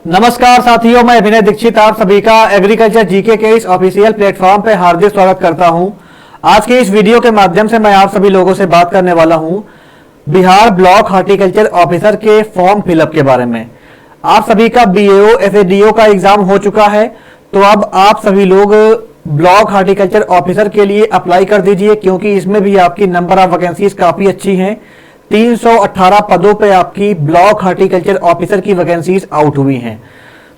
नमस्कार साथियों, मैं अभिनय दीक्षित आप सभी का एग्रीकल्चर जीके के इस ऑफिशियल प्लेटफॉर्म पे हार्दिक स्वागत करता हूं। आज के इस वीडियो के माध्यम से मैं आप सभी लोगों से बात करने वाला हूं बिहार ब्लॉक हॉर्टिकल्चर ऑफिसर के फॉर्म फिलअप के बारे में। आप सभी का बीएओ एसएडीओ का एग्जाम हो चुका है, तो अब आप सभी लोग ब्लॉक हॉर्टिकल्चर ऑफिसर के लिए अप्लाई कर दीजिए, क्योंकि इसमें भी आपकी नंबर ऑफ वैकेंसीज काफी अच्छी हैं। 318 पदों पे आपकी ब्लॉक हॉर्टिकल्चर ऑफिसर की वैकेंसीज आउट हुई हैं।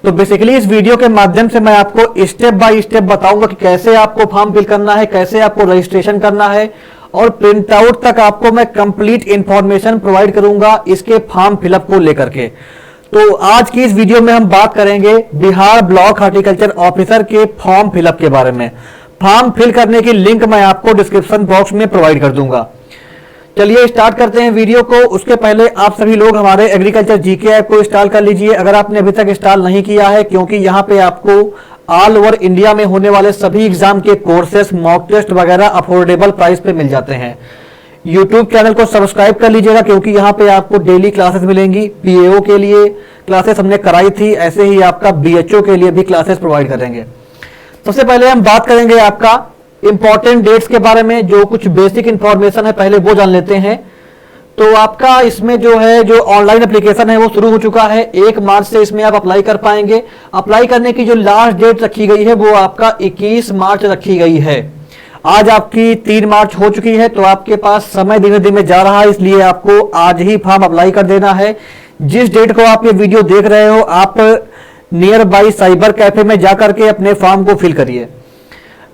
तो बेसिकली इस वीडियो के माध्यम से मैं आपको स्टेप बाय स्टेप बताऊंगा कि कैसे आपको फॉर्म फिल करना है, कैसे आपको रजिस्ट्रेशन करना है, और प्रिंट आउट तक आपको मैं कंप्लीट इंफॉर्मेशन प्रोवाइड करूंगा इसके फॉर्म फिलअप को लेकर के। तो आज की इस वीडियो में हम बात करेंगे बिहार ब्लॉक हॉर्टिकल्चर ऑफिसर के फॉर्म फिलअप के बारे में। फॉर्म फिल करने की लिंक मैं आपको डिस्क्रिप्शन बॉक्स में प्रोवाइड कर दूंगा। चलिए स्टार्ट करते हैं वीडियो को। उसके पहले आप सभी लोग हमारे एग्रीकल्चर जीके ऐप को इंस्टॉल कर लीजिए, अगर आपने अभी तक इंस्टॉल नहीं किया है, क्योंकि यहाँ पे आपको ऑल ओवर इंडिया में होने वाले सभी एग्जाम के कोर्सेस, मॉक टेस्ट वगैरह अफोर्डेबल प्राइस पे मिल जाते हैं। यूट्यूब चैनल को सब्सक्राइब कर लीजिएगा, क्योंकि यहाँ पे आपको डेली क्लासेस मिलेंगी। बीएओ के लिए क्लासेस हमने कराई थी, ऐसे ही आपका बीएचओ के लिए भी क्लासेस प्रोवाइड करेंगे। सबसे पहले हम बात करेंगे आपका इंपॉर्टेंट डेट्स के बारे में। जो कुछ बेसिक इंफॉर्मेशन है पहले वो जान लेते हैं। तो आपका इसमें जो है, जो ऑनलाइन एप्लीकेशन है वो शुरू हो चुका है। 1 मार्च से इसमें आप अप्लाई कर पाएंगे। अप्लाई करने की जो लास्ट डेट रखी गई है वो आपका 21 मार्च रखी गई है। आज आपकी 3 मार्च हो चुकी है, तो आपके पास समय धीरे धीरे जा रहा है, इसलिए आपको आज ही फॉर्म अप्लाई कर देना है। जिस डेट को आप ये वीडियो देख रहे हो, आप नियर बाई साइबर कैफे में जाकर के अपने फॉर्म को फिल करिए।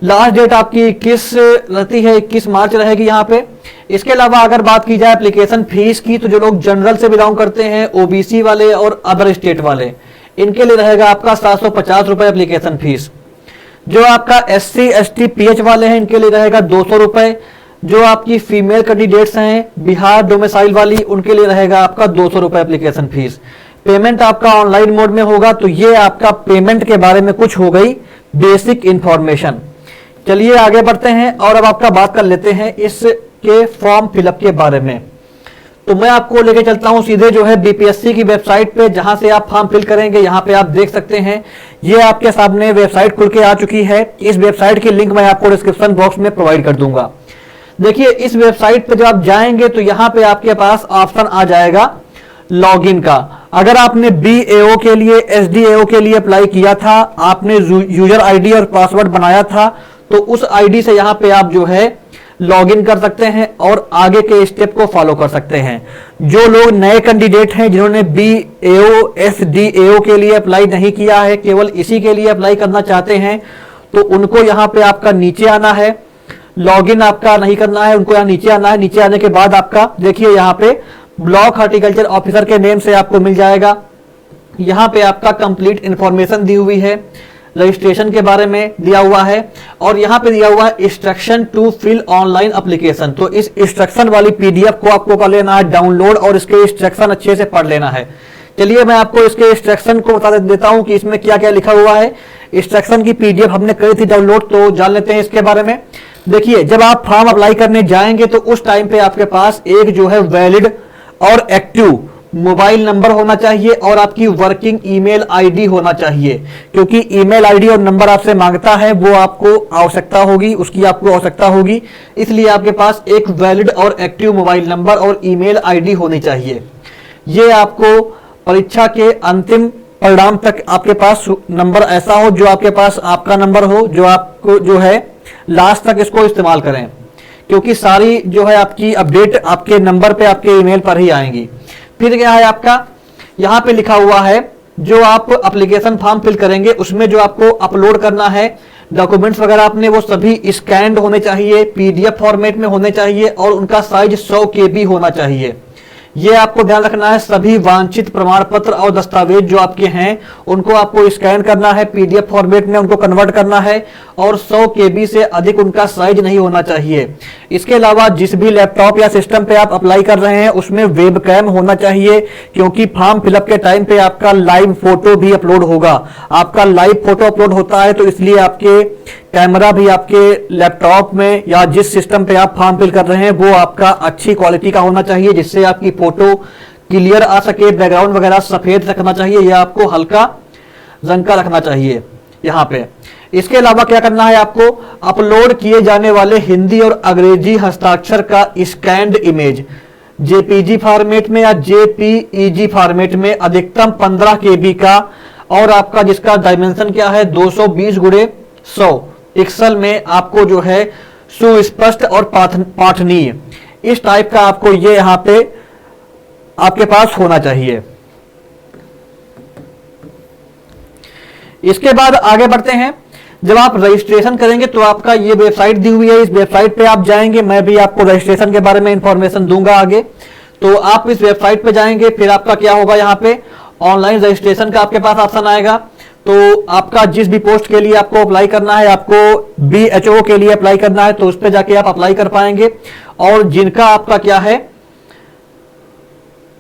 लास्ट डेट आपकी 21 रहती है, 21 मार्च रहेगी यहाँ पे। इसके अलावा अगर बात की जाए एप्लीकेशन फीस की, तो जो लोग जनरल से बिलोंग करते हैं, ओबीसी वाले और अदर स्टेट वाले, इनके लिए रहेगा आपका 750 रुपए एप्लीकेशन फीस। जो आपका एससी एसटी पीएच वाले हैं, इनके लिए रहेगा 200 रुपए। जो आपकी फीमेल कैंडिडेट्स हैं बिहार डोमिसाइल वाली, उनके लिए रहेगा आपका 200 रुपए एप्लीकेशन फीस। पेमेंट आपका ऑनलाइन मोड में होगा। तो ये आपका पेमेंट के बारे में कुछ हो गई बेसिक इंफॉर्मेशन। चलिए आगे बढ़ते हैं और अब आपका बात कर लेते हैं इसके फॉर्म फिलअप के बारे में। तो मैं आपको लेके चलता हूं सीधे जो है बीपीएससी की वेबसाइट पे, जहां से आप फॉर्म फिल करेंगे। यहां पे आप देख सकते हैं, ये आपके सामने वेबसाइट खुल के आ चुकी है। इस वेबसाइट की लिंक मैं आपको डिस्क्रिप्शन बॉक्स में प्रोवाइड कर दूंगा। देखिए, इस वेबसाइट पे जब आप जाएंगे तो यहाँ पे आपके पास ऑप्शन आ जाएगा लॉगिन का। अगर आपने बीएओ के लिए, एसडीएओ के लिए अप्लाई किया था, आपने यूजर आईडी और पासवर्ड बनाया था, तो उस आईडी से यहां पे आप जो है लॉगिन कर सकते हैं और आगे के स्टेप को फॉलो कर सकते हैं। जो लोग नए कैंडिडेट हैं, जिन्होंने बीएओ एसडीएओ के लिए अप्लाई नहीं किया है, केवल इसी के लिए अप्लाई करना चाहते हैं, तो उनको यहां पे आपका नीचे आना है। लॉगिन आपका नहीं करना है, उनको यहां नीचे आना है। नीचे आने के बाद आपका देखिए यहां पे ब्लॉक हॉर्टिकल्चर ऑफिसर के नेम से आपको मिल जाएगा। यहां पे आपका कंप्लीट इंफॉर्मेशन दी हुई है, रजिस्ट्रेशन के बारे में दिया हुआ है, और यहां पे दिया हुआ है instruction to fill online application. तो इस इंस्ट्रक्शन वाली पीडीएफ को आपको कर लेना है डाउनलोड, और इसके इंस्ट्रक्शन अच्छे से पढ़ लेना है। चलिए मैं आपको इसके इंस्ट्रक्शन को बता देता हूं कि इसमें क्या क्या लिखा हुआ है। इंस्ट्रक्शन की पीडीएफ हमने करी थी डाउनलोड, तो जान लेते हैं इसके बारे में। देखिए, जब आप फॉर्म अप्लाई करने जाएंगे तो उस टाइम पे आपके पास एक जो है वैलिड और एक्टिव मोबाइल नंबर होना चाहिए, और आपकी वर्किंग ईमेल आईडी होना चाहिए, क्योंकि ईमेल आईडी और नंबर आपसे मांगता है, वो आपको आवश्यकता होगी, उसकी आपको आवश्यकता होगी। इसलिए आपके पास एक वैलिड और एक्टिव मोबाइल नंबर और ईमेल आईडी होनी चाहिए। ये आपको परीक्षा के अंतिम परिणाम तक आपके पास नंबर ऐसा हो, जो आपके पास आपका नंबर हो, जो आपको जो है लास्ट तक इसको इस्तेमाल करें, क्योंकि सारी जो है आपकी अपडेट आपके नंबर पे, आपके ईमेल पर ही आएंगी। फिर क्या है आपका, यहां पे लिखा हुआ है, जो आप एप्लीकेशन फॉर्म फिल करेंगे उसमें जो आपको अपलोड करना है डॉक्यूमेंट्स वगैरह, आपने वो सभी स्कैन्ड होने चाहिए, पीडीएफ फॉर्मेट में होने चाहिए, और उनका साइज 100 KB होना चाहिए। ये आपको ध्यान रखना है। सभी वांछित प्रमाण पत्र और दस्तावेज जो आपके हैं, उनको आपको स्कैन करना है, पीडीएफ फॉर्मेट में उनको कन्वर्ट करना है, और 100 KB से अधिक उनका साइज नहीं होना चाहिए। इसके अलावा जिस भी लैपटॉप या सिस्टम पे आप अप्लाई कर रहे हैं उसमें वेबकैम होना चाहिए, क्योंकि फॉर्म फिलअप के टाइम पे आपका लाइव फोटो भी अपलोड होगा। आपका लाइव फोटो अपलोड होता है, तो इसलिए आपके कैमरा भी आपके लैपटॉप में या जिस सिस्टम पे आप फॉर्म फिल कर रहे हैं वो आपका अच्छी क्वालिटी का होना चाहिए, जिससे आपकी फोटो क्लियर आ सके, बैकग्राउंड वगैरह सफेद रखना चाहिए या आपको हल्का रंग का रखना चाहिए यहाँ पे। इसके अलावा क्या करना है आपको, अपलोड किए जाने वाले हिंदी और अंग्रेजी हस्ताक्षर का स्कैन्ड इमेज जेपीजी फॉर्मेट में या जेपीईजी फॉर्मेट में अधिकतम 15 केबी का, और आपका जिसका डायमेंशन क्या है 220x100 पिक्सल में आपको जो है सुस्पष्ट और पाठनीय इस टाइप का आपको ये यहां पे आपके पास होना चाहिए। इसके बाद आगे बढ़ते हैं। जब आप रजिस्ट्रेशन करेंगे तो आपका ये वेबसाइट दी हुई है, इस वेबसाइट पे आप जाएंगे, मैं भी आपको रजिस्ट्रेशन के बारे में इंफॉर्मेशन दूंगा आगे। तो आप इस वेबसाइट पे जाएंगे, फिर आपका क्या होगा, यहाँ पे ऑनलाइन रजिस्ट्रेशन का आपके पास ऑप्शन आएगा। तो आपका जिस भी पोस्ट के लिए आपको अप्लाई करना है, आपको BHO के लिए अप्लाई करना है, तो उस पर जाके आप अप्लाई कर पाएंगे। और जिनका आपका क्या है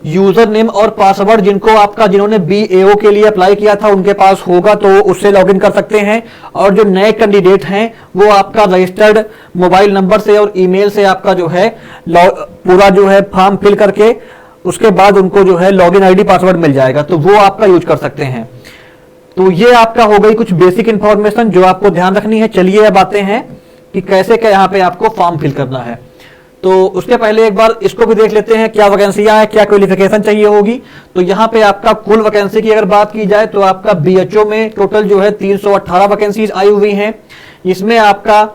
यूजर नेम और पासवर्ड जिन्होंने BAO के लिए अप्लाई किया था उनके पास होगा तो उससे लॉगिन कर सकते हैं। और जो नए कैंडिडेट हैं वो आपका रजिस्टर्ड मोबाइल नंबर से और ईमेल से आपका जो है पूरा जो है फॉर्म फिल करके उसके बाद उनको जो है लॉगिन आईडी पासवर्ड मिल जाएगा, तो वो आपका यूज कर सकते हैं। तो ये आपका हो गई कुछ बेसिक इंफॉर्मेशन जो आपको ध्यान रखनी है। चलिए अब आते हैं कि कैसे क्या यहाँ पे आपको फॉर्म फिल करना है। तो उसके पहले एक बार इसको भी देख लेते हैं, क्या वैकेंसियां हैं, क्या क्वालिफिकेशन चाहिए होगी। तो यहाँ पे आपका कुल वैकेंसी की अगर बात की जाए तो आपका BHO में टोटल जो है 318 वैकेंसीज आई हुई हैं। इसमें आपका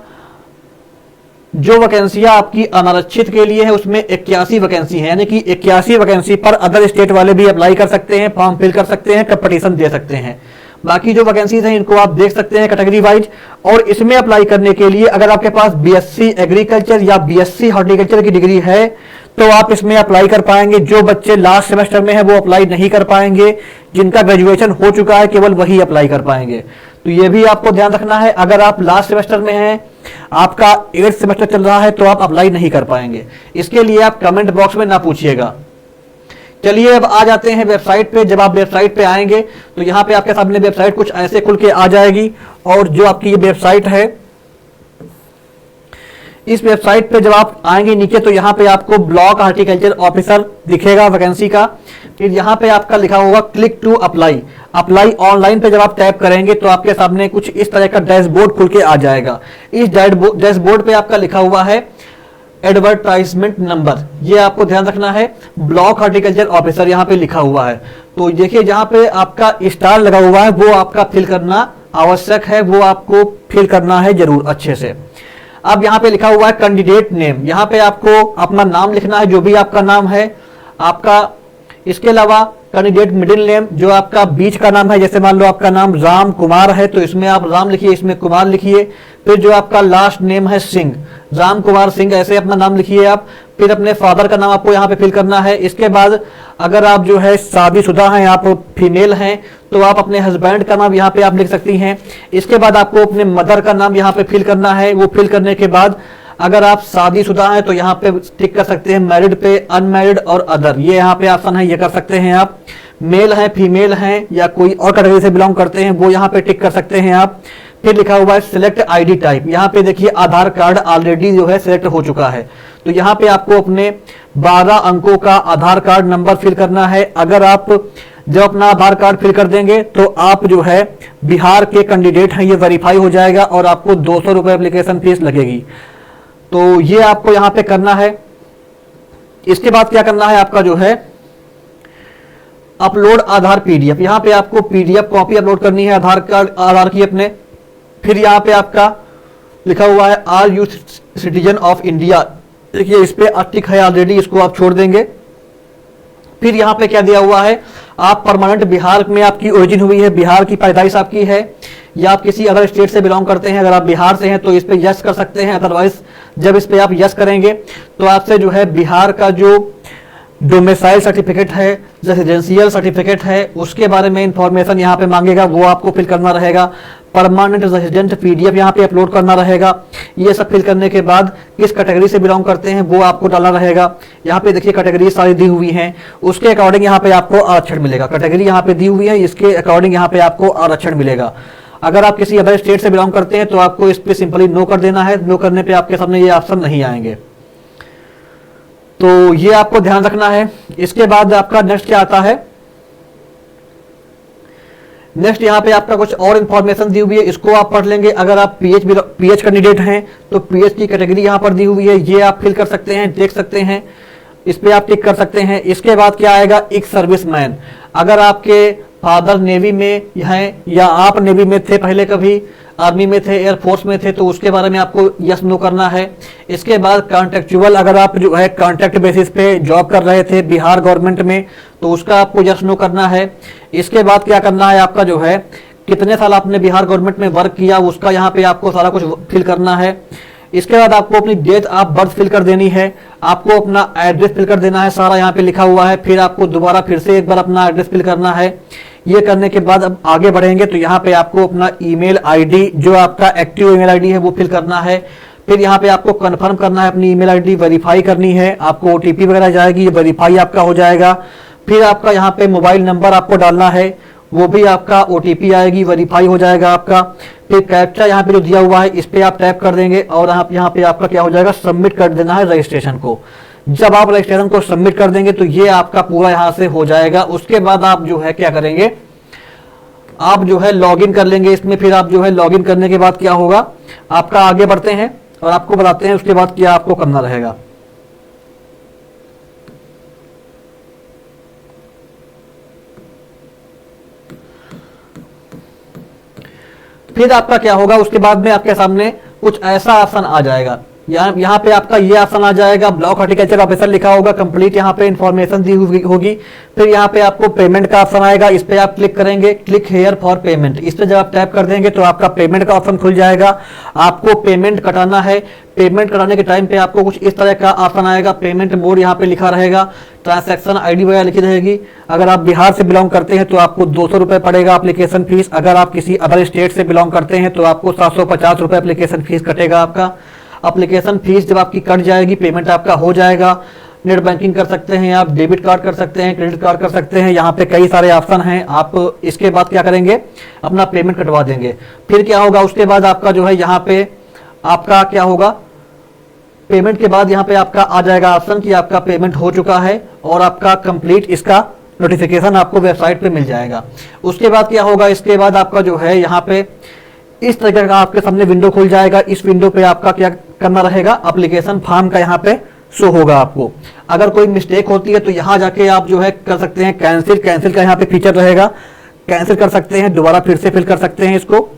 जो वैकेंसियां आपकी अनारक्षित के लिए है उसमें 81 वैकेंसी है, यानी कि 81 वैकेंसी पर अदर स्टेट वाले भी अप्लाई कर सकते हैं, फॉर्म फिल कर सकते हैं, कंपटीशन दे सकते हैं। बाकी जो वैकेंसीज हैं इनको आप देख सकते हैं कैटेगरी वाइज। और इसमें अप्लाई करने के लिए अगर आपके पास BSc एग्रीकल्चर या BSc हॉर्टिकल्चर की डिग्री है तो आप इसमें अप्लाई कर पाएंगे। जो बच्चे लास्ट सेमेस्टर में है वो अप्लाई नहीं कर पाएंगे, जिनका ग्रेजुएशन हो चुका है केवल वही अप्लाई कर पाएंगे। तो ये भी आपको ध्यान रखना है। अगर आप लास्ट सेमेस्टर में हैं, आपका 8th सेमेस्टर चल रहा है तो आप अप्लाई नहीं कर पाएंगे। इसके लिए आप कमेंट बॉक्स में ना पूछिएगा। चलिए अब आ जाते हैं वेबसाइट पे। जब आप वेबसाइट पे आएंगे तो यहाँ पे आपके सामने वेबसाइट कुछ ऐसे खुल के आ जाएगी। और जो आपकी ये वेबसाइट है, इस वेबसाइट पे जब आप आएंगे नीचे तो यहाँ पे आपको ब्लॉक हॉर्टिकल्चर ऑफिसर दिखेगा वैकेंसी का। फिर यहाँ पे आपका लिखा होगा click to apply. Apply online पे जब आप टैप करेंगे तो आपके सामने कुछ इस तरह का डैशबोर्ड खुल के आ जाएगा। इस डैशबोर्ड पे आपका लिखा हुआ है एडवर्टाइजमेंट नंबर, ये आपको ध्यान रखना है। ब्लॉक हॉर्टिकल्चर ऑफिसर यहाँ पे लिखा हुआ है। तो देखिए जहाँ पे आपका स्टार लगा हुआ है वो आपका फिल करना आवश्यक है, वो आपको फिल करना है जरूर अच्छे से। अब यहाँ पे लिखा हुआ है कैंडिडेट नेम, यहाँ पे आपको अपना नाम लिखना है जो भी आपका नाम है आपका। इसके अलावा कैंडिडेट मिडिल नेम, जो आपका बीच का नाम है, जैसे मान लो आपका नाम राम कुमार है तो इसमें आप राम लिखिए, इसमें कुमार लिखिए। फिर जो आपका लास्ट नेम है सिंह, राम कुमार सिंह, ऐसे अपना नाम लिखिए आप। फिर अपने फादर का नाम आपको यहाँ पे फिल करना है। इसके बाद अगर आप जो है शादीशुदा हैं, आप फीमेल हैं, तो आप अपने हस्बैंड का नाम यहाँ पे आप लिख सकती हैं। इसके बाद आपको अपने मदर का नाम यहाँ पे फिल करना है। वो फिल करने के बाद अगर आप शादीशुदा हैं तो यहाँ पे टिक कर सकते हैं मैरिड पे, अनमैरिड और अदर, ये यहाँ पे ऑप्शन है, ये कर सकते हैं आप। मेल हैं, फीमेल हैं या कोई और कैटेगरी से बिलोंग करते हैं वो यहाँ पे टिक कर सकते हैं आप। फिर लिखा हुआ है सिलेक्ट आईडी टाइप, यहाँ पे देखिए आधार कार्ड ऑलरेडी जो है सिलेक्ट हो चुका है, तो यहाँ पे आपको अपने 12 अंकों का आधार कार्ड नंबर फिल करना है। अगर आप जब अपना आधार कार्ड फिल कर देंगे तो आप जो है बिहार के कैंडिडेट हैं, ये वेरीफाई हो जाएगा और आपको 200 रुपये एप्लीकेशन फीस लगेगी। तो ये आपको यहाँ पे करना है। इसके बाद क्या करना है आपका जो है अपलोड आधार PDF, यहाँ पे आपको PDF कॉपी अपलोड करनी है आधार की अपने। फिर यहाँ पे आपका लिखा हुआ है are you citizen of India, देखिए इस पे टिक है ऑलरेडी, इसको आप छोड़ देंगे। फिर यहाँ पे क्या दिया हुआ है, आप परमानेंट बिहार में आपकी ओरिजिन हुई है, बिहार की पैदाइश आपकी है, या आप किसी अदर स्टेट से बिलोंग करते हैं। अगर आप बिहार से हैं तो इस पे यस कर सकते हैं, अदरवाइज जब इस पे आप यस करेंगे तो आपसे जो है बिहार का जो डोमिसाइल सर्टिफिकेट है, रेजिडेंशियल सर्टिफिकेट है, उसके बारे में इंफॉर्मेशन यहाँ पे मांगेगा, वो आपको फिल करना रहेगा। परमानेंट रेजिडेंट PDF यहाँ पे अपलोड करना रहेगा। ये सब फिल करने के बाद किस कैटेगरी से बिलोंग करते हैं वो आपको डालना रहेगा। यहाँ पे देखिए कैटेगरी सारी दी हुई हैं, उसके अकॉर्डिंग यहाँ पे आपको आरक्षण मिलेगा। कैटेगरी यहाँ पे दी हुई है, इसके अकॉर्डिंग यहाँ पे आपको आरक्षण मिलेगा। अगर आप किसी अदर स्टेट से बिलोंग करते हैं तो आपको इस पे सिंपली नो कर देना है। नो करने पे आपके सामने ये ऑप्शन नहीं आएंगे। तो ये आपको ध्यान रखना है। इसके बाद आपका नेक्स्ट क्या आता है, नेक्स्ट यहाँ पे आपका कुछ और इंफॉर्मेशन दी हुई है, इसको आप पढ़ लेंगे। अगर आप पीएच कैंडिडेट हैं तो पीएच की कैटेगरी यहाँ पर दी हुई है, ये आप फिल कर सकते हैं, देख सकते हैं, इस पे आप टिक कर सकते हैं। इसके बाद क्या आएगा, एक सर्विसमैन। अगर आपके फादर नेवी में हैं या आप नेवी में थे, पहले कभी आर्मी में थे, एयरफोर्स में थे, तो उसके बारे में आपको यस नो करना है। इसके बाद कॉन्ट्रेक्चुअल, अगर आप जो है कॉन्ट्रैक्ट बेसिस पे जॉब कर रहे थे बिहार गवर्नमेंट में, तो उसका आपको यस नो करना है। इसके बाद क्या करना है, आपका जो है कितने साल आपने बिहार गवर्नमेंट में वर्क किया, उसका यहाँ पे आपको सारा कुछ फिल करना है। इसके बाद आपको अपनी डेट ऑफ बर्थ फिल कर देनी है, आपको अपना एड्रेस फिल कर देना है, सारा यहाँ पे लिखा हुआ है। फिर आपको दोबारा फिर से एक बार अपना एड्रेस फिल करना है। ये करने के बाद अब आगे बढ़ेंगे तो यहाँ पे आपको अपना ईमेल आईडी, जो आपका एक्टिव ईमेल आईडी है, वो फिल करना है। फिर यहाँ पे आपको कंफर्म करना है अपनी ईमेल आईडी, वेरीफाई करनी है, आपको ओटीपी वगैरह जाएगी, ये वेरीफाई आपका हो जाएगा। फिर आपका यहाँ पे मोबाइल नंबर आपको डालना है, वो भी आपका ओटीपी आएगी, वेरीफाई हो जाएगा आपका। फिर कैप्चा यहाँ पे जो दिया हुआ है, इस पे आप टैप कर देंगे और आप यहाँ पे आपका क्या हो जाएगा, सबमिट कर देना है रजिस्ट्रेशन को। जब आप रजिस्ट्रेशन को सबमिट कर देंगे तो ये आपका पूरा यहाँ से हो जाएगा। उसके बाद आप जो है क्या करेंगे, आप जो है लॉगिन कर लेंगे इसमें। फिर आप जो है लॉगिन करने के बाद क्या होगा, आपका आगे बढ़ते हैं और आपको बताते हैं उसके बाद क्या आपको करना रहेगा। फिर आपका क्या होगा, उसके बाद में आपके सामने कुछ ऐसा ऑप्शन आ जाएगा, यहाँ पे आपका ये ऑप्शन आ जाएगा, ब्लॉक हॉर्टिकल्चर ऑफिसर लिखा होगा, कंप्लीट यहाँ पे इंफॉर्मेशन दी होगी। फिर यहाँ पे आपको पेमेंट का ऑप्शन आएगा, इस पे आप क्लिक करेंगे, क्लिक हेयर फॉर पेमेंट। इस पे जब आप टैप कर देंगे तो आपका पेमेंट का ऑप्शन खुल जाएगा। आपको पेमेंट कटाना है, पेमेंट कराने के टाइम पे आपको कुछ इस तरह का ऑप्शन आएगा, पेमेंट मोड यहाँ पे लिखा रहेगा, ट्रांसैक्शन आईडी वगैरह लिखी रहेगी। अगर आप बिहार से बिलोंग करते हैं तो आपको 200 रुपये पड़ेगा एप्लीकेशन फीस। अगर आप किसी अदर स्टेट से बिलोंग करते हैं तो आपको 750 रुपये एप्लीकेशन फीस कटेगा आपका। एप्लीकेशन फीस जब आपकी कट जाएगी, पेमेंट आपका हो जाएगा। नेट बैंकिंग कर सकते हैं आप, डेबिट कार्ड कर सकते हैं, क्रेडिट कार्ड कर सकते हैं, यहाँ पे कई सारे ऑप्शन हैं। आप इसके बाद क्या करेंगे, अपना पेमेंट कटवा देंगे। फिर क्या होगा, उसके बाद आपका जो है यहाँ पे आपका क्या होगा, पेमेंट के बाद यहाँ पे आपका आ जाएगा ऑप्शन कि आपका पेमेंट हो चुका है और आपका कंप्लीट इसका नोटिफिकेशन आपको वेबसाइट पे मिल जाएगा। उसके बाद क्या होगा, इसके बाद आपका जो है यहाँ पे इस तरह का आपके सामने विंडो खुल जाएगा। इस विंडो पे आपका क्या करना रहेगा, एप्लीकेशन फॉर्म का यहाँ पे शो होगा आपको। अगर कोई मिस्टेक होती है तो यहाँ जाके आप जो है कर सकते हैं कैंसिल का यहाँ पे फीचर रहेगा, कैंसिल कर सकते हैं, दोबारा फिर से फिल कर सकते हैं इसको।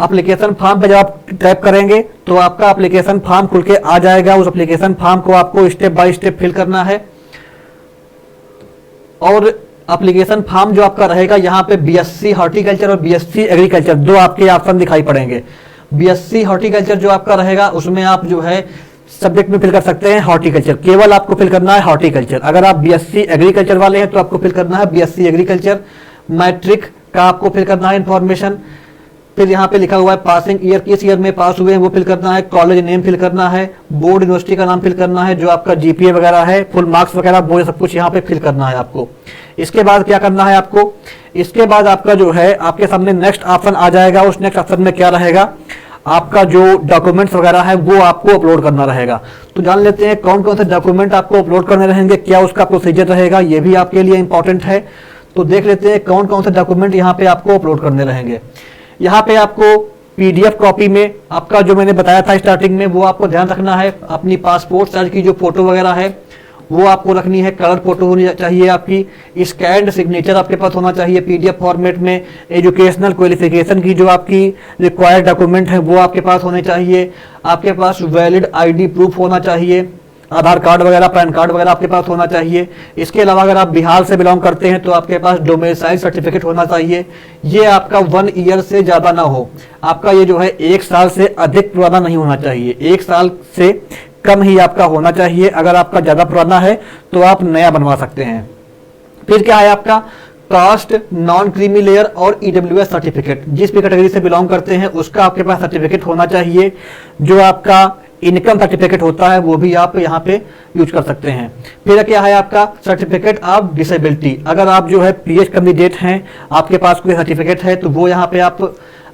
एप्लीकेशन फॉर्म पे जब आप टैप करेंगे तो आपका एप्लीकेशन फॉर्म खुल के आ जाएगा। उस एप्लीकेशन फॉर्म को आपको स्टेप बाय स्टेप फिल करना है और एप्लीकेशन फॉर्म जो आपका रहेगा, यहाँ पे बीएससी हॉर्टिकल्चर और बीएससी एग्रीकल्चर दो आपके ऑप्शन दिखाई पड़ेंगे। बीएससी हॉर्टिकल्चर जो आपका रहेगा उसमें आप जो है सब्जेक्ट में फिल कर सकते हैं हॉर्टिकल्चर, केवल आपको फिल करना है हॉर्टिकल्चर। अगर आप बीएससी एग्रीकल्चर वाले हैं तो आपको फिल करना है बीएससी एग्रीकल्चर। मैट्रिक का आपको फिल करना है इंफॉर्मेशन। फिर यहाँ पे लिखा हुआ है पासिंग ईयर, किस ईयर में पास हुए हैं वो फिल करना है। कॉलेज नेम फिल करना है, बोर्ड यूनिवर्सिटी का नाम फिल करना है, जो आपका जीपीए वगैरह है, फुल मार्क्स वगैरह, वो सब कुछ यहाँ पे फिल करना है आपको। इसके बाद क्या करना है आपको, इसके बाद आपका जो है आपके सामने नेक्स्ट ऑप्शन आ जाएगा। उस नेक्स्ट ऑप्शन में क्या रहेगा, आपका जो डॉक्यूमेंट्स वगैरह है वो आपको अपलोड करना रहेगा। तो जान लेते हैं कौन कौन से डॉक्यूमेंट आपको अपलोड करने रहेंगे, क्या उसका प्रोसीजर रहेगा, ये भी आपके लिए इंपॉर्टेंट है। तो देख लेते हैं कौन कौन से डॉक्यूमेंट यहाँ पे आपको अपलोड करने रहेंगे। यहाँ पे आपको पीडीएफ कॉपी में आपका जो मैंने बताया था स्टार्टिंग में, वो आपको ध्यान रखना है। अपनी पासपोर्ट साइज की जो फोटो वगैरह है वो आपको रखनी है, कलर फोटो होनी चाहिए आपकी, स्कैन्ड सिग्नेचर आपके पास होना चाहिए पीडीएफ फॉर्मेट में। एजुकेशनल क्वालिफिकेशन की जो आपकी रिक्वायर्ड डॉक्यूमेंट है वो आपके पास होने चाहिए। आपके पास वैलिड आईडी प्रूफ होना चाहिए, आधार कार्ड वगैरह, पैन कार्ड वगैरह आपके पास होना चाहिए। इसके अलावा अगर आप बिहार से बिलोंग करते हैं तो आपके पास डोमिसाइल सर्टिफिकेट होना चाहिए। ये आपका 1 ईयर से ज़्यादा ना हो, आपका ये जो है 1 साल से अधिक पुराना नहीं होना चाहिए, 1 साल से कम ही आपका होना चाहिए। अगर आपका ज़्यादा पुराना है तो आप नया बनवा सकते हैं। फिर क्या है आपका कास्ट, नॉन क्रीमी लेयर और ईडब्ल्यूएस सर्टिफिकेट, जिस भी कैटेगरी से बिलोंग करते हैं उसका आपके पास सर्टिफिकेट होना चाहिए। जो आपका इनकम सर्टिफिकेट होता है वो भी आप यहाँ पे यूज कर सकते हैं। फिर क्या है आपका सर्टिफिकेट ऑफ डिसेबिलिटी, अगर आप जो है पीएच कैंडिडेट हैं, आपके पास कोई सर्टिफिकेट है तो वो यहाँ पे आप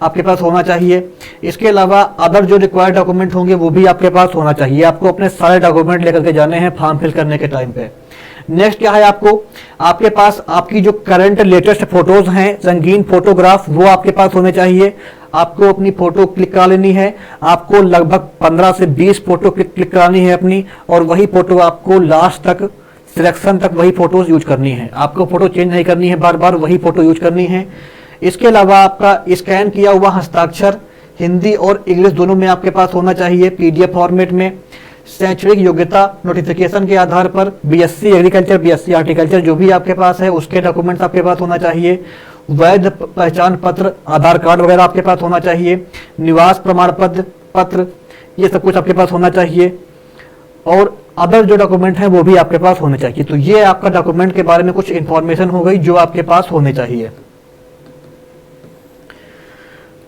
आपके पास होना चाहिए। इसके अलावा अदर जो रिक्वायर्ड डॉक्यूमेंट होंगे वो भी आपके पास होना चाहिए। आपको अपने सारे डॉक्यूमेंट लेकर के जाने हैं फॉर्म फिल करने के टाइम पे। नेक्स्ट क्या है, आपके पास आपकी जो करंट लेटेस्ट फोटोज हैं, रंगीन फोटोग्राफ, वो आपके पास होने चाहिए। आपको अपनी फोटो क्लिक करा लेनी है। आपको लगभग 15 से 20 फोटो क्लिक करानी है अपनी, और वही फोटो आपको लास्ट तक सिलेक्शन तक वही फोटोज यूज करनी है। आपको फोटो चेंज नहीं करनी है, बार बार वही फोटो यूज करनी है। इसके अलावा आपका स्कैन किया हुआ हस्ताक्षर हिंदी और इंग्लिश दोनों में आपके पास होना चाहिए, पीडीएफ फॉर्मेट में। शैक्षणिक योग्यता नोटिफिकेशन के आधार पर बीएससी एग्रीकल्चर, बीएससी हॉर्टिकल्चर जो भी आपके पास है उसके डॉक्यूमेंट्स आपके पास होना चाहिए। वैध पहचान पत्र, आधार कार्ड वगैरह आपके पास होना चाहिए। निवास प्रमाण पत्र, ये सब कुछ आपके पास होना चाहिए। और अदर जो डॉक्यूमेंट हैं वो भी आपके पास होने चाहिए। तो ये आपका डॉक्यूमेंट के बारे में कुछ इंफॉर्मेशन हो गई जो आपके पास होने चाहिए।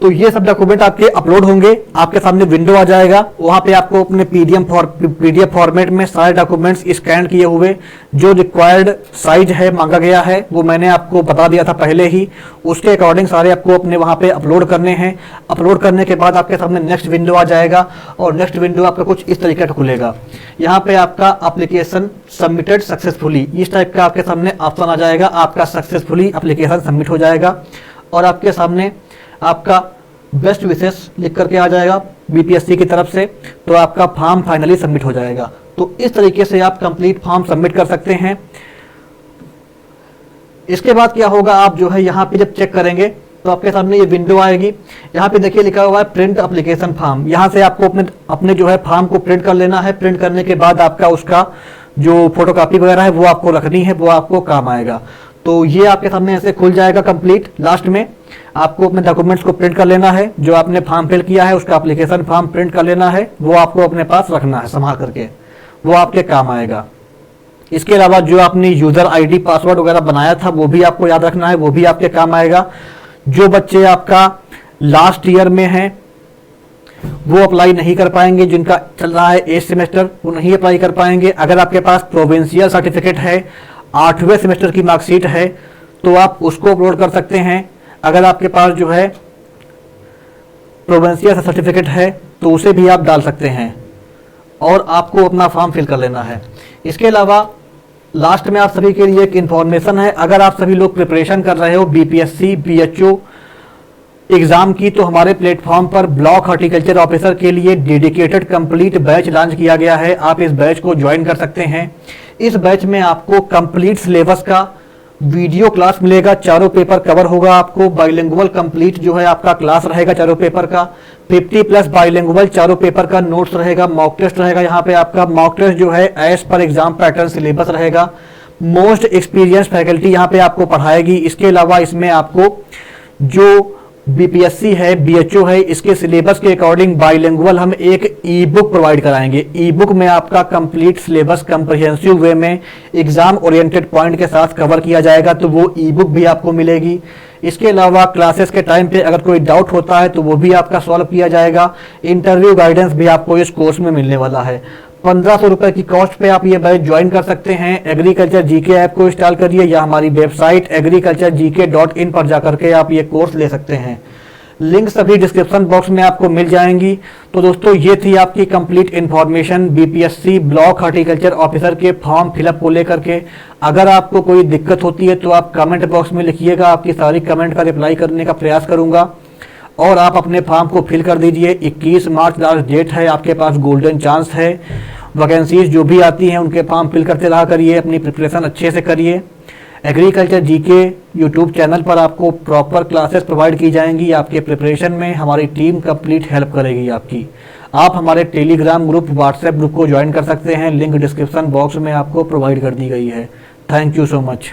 तो ये सब डॉक्यूमेंट आपके अपलोड होंगे, आपके सामने विंडो आ जाएगा, वहां पे आपको अपने पीडीएफ फॉर्मेट में सारे डॉक्यूमेंट्स स्कैन किए हुए जो रिक्वायर्ड साइज है मांगा गया है वो मैंने आपको बता दिया था पहले ही, उसके अकॉर्डिंग सारे आपको अपने वहां पे अपलोड करने हैं। अपलोड करने के बाद आपके सामने नेक्स्ट विंडो आ जाएगा, और नेक्स्ट विंडो आपका कुछ इस तरीके से खुलेगा। यहाँ पे आपका एप्लीकेशन सबमिटेड सक्सेसफुली, इस टाइप का आपके सामने ऑप्शन आ जाएगा। आपका सक्सेसफुली एप्लीकेशन सबमिट हो जाएगा, और आपके सामने आपका बेस्ट विशेष लिख करके आ जाएगा बीपीएससी की तरफ से। तो आपका फॉर्म फाइनली सबमिट हो जाएगा। तो इस तरीके से आप कंप्लीट फॉर्म सबमिट कर सकते हैं। इसके बाद क्या होगा, आप जो है यहाँ पे जब चेक करेंगे तो आपके सामने ये विंडो आएगी। यहाँ पे देखिए लिखा हुआ है प्रिंट एप्लीकेशन फॉर्म। यहाँ से आपको अपने जो है फॉर्म को प्रिंट कर लेना है। प्रिंट करने के बाद आपका उसका जो फोटोकॉपी वगैरह है वो आपको रखनी है, वो आपको काम आएगा। तो ये आपके सामने ऐसे खुल जाएगा कंप्लीट। लास्ट में आपको अपने डॉक्यूमेंट्स को प्रिंट कर लेना है, जो आपने फॉर्म फिल किया है उसका एप्लीकेशन फॉर्म प्रिंट कर लेना है, वो आपको अपने पास रखना है संभाल करके, वो आपके काम आएगा। इसके अलावा जो आपने यूजर आईडी पासवर्ड वगैरह बनाया था वो भी आपको याद रखना है, वो भी आपके काम आएगा। जो बच्चे आपका लास्ट ईयर में हैं वो अप्लाई नहीं कर पाएंगे, जिनका चल रहा है 8 सेमेस्टर वो नहीं अप्लाई कर पाएंगे। अगर आपके पास प्रोविंशियल सर्टिफिकेट है, 8वें सेमेस्टर की मार्कशीट है, तो आप उसको अपलोड कर सकते हैं। अगर आपके पास जो है प्रोविंशियल सर्टिफिकेट है तो उसे भी आप डाल सकते हैं, और आपको अपना फॉर्म फिल कर लेना है। इसके अलावा लास्ट में आप सभी के लिए एक इन्फॉर्मेशन है, अगर आप सभी लोग प्रिपरेशन कर रहे हो बीपीएससी बीएचओ एग्जाम की, तो हमारे प्लेटफॉर्म पर ब्लॉक हॉर्टिकल्चर ऑफिसर के लिए डेडिकेटेड कंप्लीट बैच लॉन्च किया गया है। आप इस बैच को ज्वाइन कर सकते हैं। इस बैच में आपको कंप्लीट सिलेबस का वीडियो क्लास मिलेगा, चारों पेपर कवर होगा। आपको बाइलिंगुअल कंप्लीट जो है आपका क्लास रहेगा चारों पेपर का, 50+ बाइलिंगुअल चारों पेपर का नोट्स रहेगा, मॉक टेस्ट रहेगा। यहाँ पे आपका मॉक टेस्ट जो है एज पर एग्जाम पैटर्न सिलेबस रहेगा। मोस्ट एक्सपीरियंस फैकल्टी यहाँ पे आपको पढ़ाएगी। इसके अलावा इसमें आपको जो बीपीएससी है बीएचओ है इसके सिलेबस के अकॉर्डिंग बाइलिंगुअल हम एक ई बुक प्रोवाइड कराएंगे। ई बुक में आपका कंप्लीट सिलेबस कंप्रिहेंसिव वे में एग्जाम ओरिएंटेड पॉइंट के साथ कवर किया जाएगा, तो वो ई बुक भी आपको मिलेगी। इसके अलावा क्लासेस के टाइम पे अगर कोई डाउट होता है तो वो भी आपका सॉल्व किया जाएगा। इंटरव्यू गाइडेंस भी आपको इस कोर्स में मिलने वाला है। 1500 रुपए की कॉस्ट पे आप ये बैच ज्वाइन कर सकते हैं। एग्रीकल्चर जीके ऐप को इंस्टॉल करिए या हमारी वेबसाइट agriculturegk.in पर जाकर के आप ये कोर्स ले सकते हैं। लिंक सभी डिस्क्रिप्शन बॉक्स में आपको मिल जाएंगी। तो दोस्तों ये थी आपकी complete information BPSC block horticulture officer के फॉर्म फिलअप को लेकर के। अगर आपको कोई दिक्कत होती है तो आप कमेंट बॉक्स में लिखिएगा, आपकी सारी कमेंट का रिप्लाई करने का प्रयास करूंगा। और आप अपने फॉर्म को फिल कर दीजिए। 21 मार्च लास्ट डेट है, आपके पास गोल्डन चांस है। वैकेंसीज जो भी आती हैं उनके फॉर्म फिल करते रहा करिए, अपनी प्रिपरेशन अच्छे से करिए। एग्रीकल्चर जीके यूट्यूब चैनल पर आपको प्रॉपर क्लासेस प्रोवाइड की जाएंगी। आपके प्रिपरेशन में हमारी टीम कंप्लीट हेल्प करेगी आपकी। आप हमारे टेलीग्राम ग्रुप व्हाट्सएप ग्रुप को ज्वाइन कर सकते हैं, लिंक डिस्क्रिप्शन बॉक्स में आपको प्रोवाइड कर दी गई है। Thank you so much.